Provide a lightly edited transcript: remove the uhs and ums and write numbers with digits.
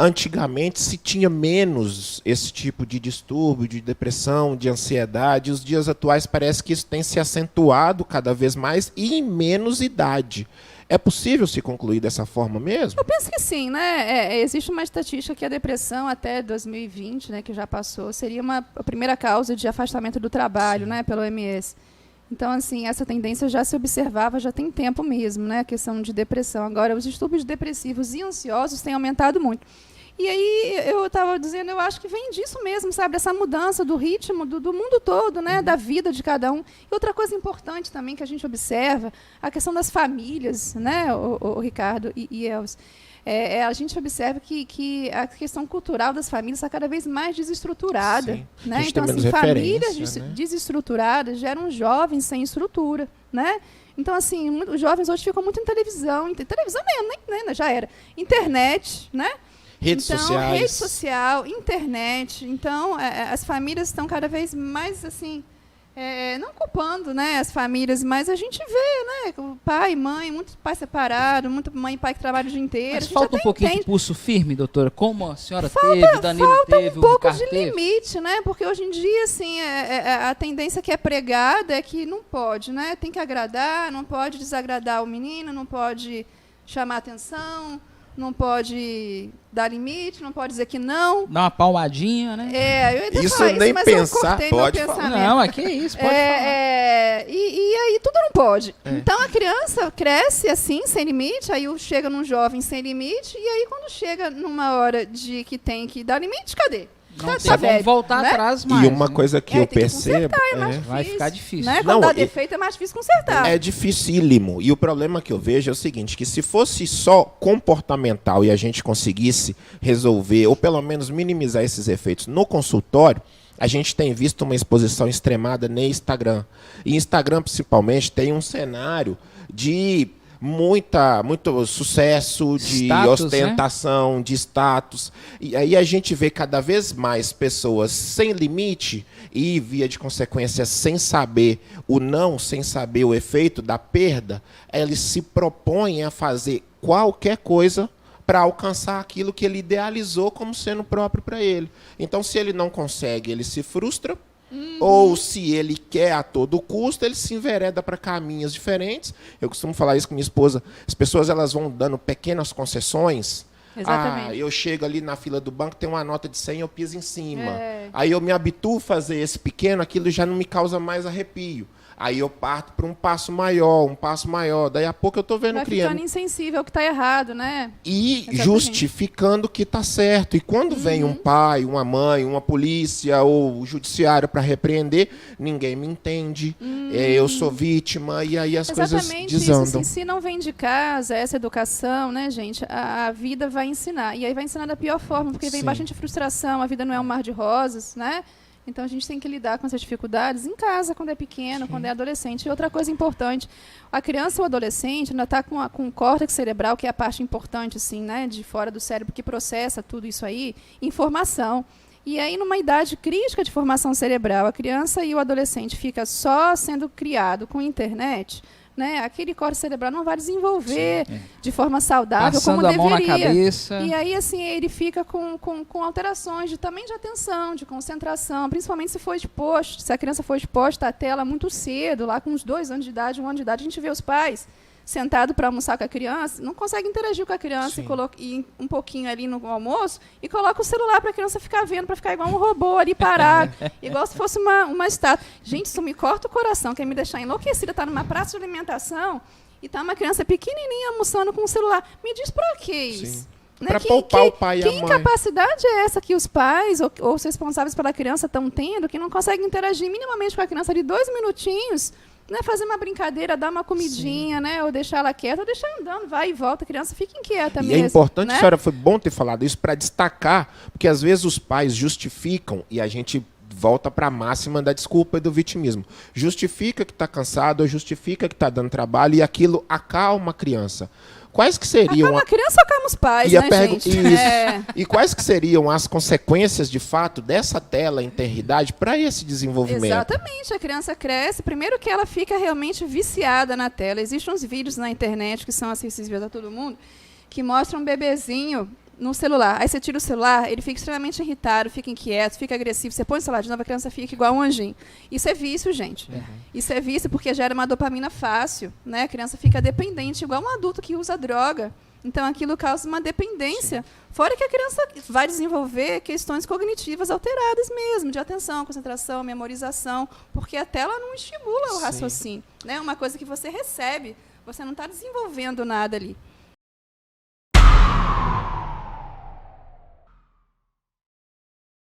antigamente se tinha menos esse tipo de distúrbio, de depressão, de ansiedade. Os dias atuais parece que isso tem se acentuado cada vez mais e em menos idade. É possível se concluir dessa forma mesmo? Eu penso que sim, né? Existe uma estatística que a depressão até 2020, né, que já passou, seria a primeira causa de afastamento do trabalho, né, pela OMS. Então, assim, essa tendência já se observava já tem tempo mesmo, né, a questão de depressão. Agora, os distúrbios depressivos e ansiosos têm aumentado muito. E aí, eu estava dizendo, eu acho que vem disso mesmo, sabe? Essa mudança do ritmo do mundo todo, né? Da vida de cada um. E outra coisa importante também que a gente observa, a questão das famílias, né, o Ricardo e Elvis. A gente observa que a questão cultural das famílias está cada vez mais desestruturada. Sim. Né? Então, assim, famílias desestruturadas geram jovens sem estrutura, né? Então, assim, os jovens hoje ficam muito em televisão. Televisão nem já era. Internet, né? Redes sociais. Rede social, internet. Então, as famílias estão cada vez mais, assim, não culpando, né, as famílias, mas a gente vê, né, pai, mãe, muitos pais separados, muito mãe e pai que trabalham o dia inteiro. Mas falta um pouquinho de pulso firme, doutora? Como a senhora teve, o Danilo teve, o Ricardo teve? Falta um pouco de limite, né, porque hoje em dia, assim, a tendência que é pregada é que não pode, né, tem que agradar, não pode desagradar o menino, não pode chamar atenção, não pode dar limite, não pode dizer que não. Dar uma palmadinha, né? Eu ainda isso falar nem isso, mas pensar, eu cortei pode meu falar. pensamento. Não, aqui é isso, pode falar. E aí tudo não pode. Então a criança cresce assim, sem limite, aí chega num jovem sem limite, e aí quando chega numa hora de que tem que dar limite, cadê? Não tem como voltar atrás mais. E uma coisa que eu percebo... vai ficar difícil. Né? Quando dá defeito é mais difícil consertar. É dificílimo. E o problema que eu vejo é o seguinte, que se fosse só comportamental e a gente conseguisse resolver, ou pelo menos minimizar esses efeitos no consultório, a gente tem visto uma exposição extremada no Instagram. E Instagram, principalmente, tem um cenário de muito sucesso, de status, ostentação, né? De status. E aí a gente vê cada vez mais pessoas sem limite e, via de consequência, sem saber o não, sem saber o efeito da perda, eles se propõem a fazer qualquer coisa para alcançar aquilo que ele idealizou como sendo próprio para ele. Então, se ele não consegue, ele se frustra. Ou se ele quer a todo custo, ele se envereda para caminhos diferentes. Eu costumo falar isso com minha esposa. As pessoas elas vão dando pequenas concessões. Exatamente. Eu chego ali na fila do banco, tem uma nota de 100, eu piso em cima. Aí eu me habituo a fazer esse pequeno, aquilo já não me causa mais arrepio. Aí eu parto para um passo maior. Daí a pouco eu estou vendo vai criando. Ficando insensível ao que está errado, né? E justificando que está certo. E quando vem um pai, uma mãe, uma polícia ou o judiciário para repreender, ninguém me entende. Eu sou vítima e aí as coisas desandam. Isso, assim, se não vem de casa, essa educação, né, gente? A vida vai ensinar. E aí vai ensinar da pior forma, porque vem bastante frustração, a vida não é um mar de rosas, né? Então, a gente tem que lidar com essas dificuldades em casa, quando é pequeno, quando é adolescente. E outra coisa importante, a criança ou adolescente ainda está com o córtex cerebral, que é a parte importante, assim, né, de fora do cérebro, que processa tudo isso aí, informação. E aí, numa idade crítica de formação cerebral, a criança e o adolescente fica só sendo criado com internet, né? Aquele córtex cerebral não vai desenvolver de forma saudável passando como a deveria. mão na cabeça. E aí, assim, ele fica com alterações também de atenção, de concentração, principalmente se for exposto, se a criança for exposta à tela muito cedo, lá com uns 2 anos de idade, 1 ano de idade, a gente vê os pais sentado para almoçar com a criança, não consegue interagir com a criança e um pouquinho ali no almoço e coloca o celular para a criança ficar vendo, para ficar igual um robô ali parado, igual se fosse uma estátua. Gente, isso me corta o coração, quer me deixar enlouquecida, tá numa praça de alimentação e tá uma criança pequenininha almoçando com o celular. Me diz para que isso? Né? Para poupar o pai e a mãe. Que incapacidade é essa que os pais ou os responsáveis pela criança estão tendo, que não conseguem interagir minimamente com a criança ali 2 minutinhos, né, fazer uma brincadeira, dar uma comidinha, né, ou deixar ela quieta, ou deixar andando, vai e volta, a criança fica inquieta mesmo. E é importante, né? Senhora, foi bom ter falado isso para destacar, porque às vezes os pais justificam e a gente volta para a máxima da desculpa e do vitimismo. Justifica que está cansado, ou justifica que está dando trabalho e aquilo acalma a criança. Quais que seriam... Acalma a criança ou acalma os pais, né, gente? E quais que seriam as consequências, de fato, dessa tela em tenridade para esse desenvolvimento? Exatamente. A criança cresce, primeiro que ela fica realmente viciada na tela. Existem uns vídeos na internet que são acessíveis a todo mundo, que mostram um bebezinho no celular. Aí você tira o celular, ele fica extremamente irritado, fica inquieto, fica agressivo. Você põe o celular de novo, a criança fica igual um anjinho. Isso é vício, gente. Isso é vício porque gera uma dopamina fácil, né? A criança fica dependente, igual um adulto que usa droga. Então, aquilo causa uma dependência. Fora que a criança vai desenvolver questões cognitivas alteradas mesmo, de atenção, concentração, memorização, porque a tela não estimula o raciocínio. Né? Uma coisa que você recebe, você não está desenvolvendo nada ali.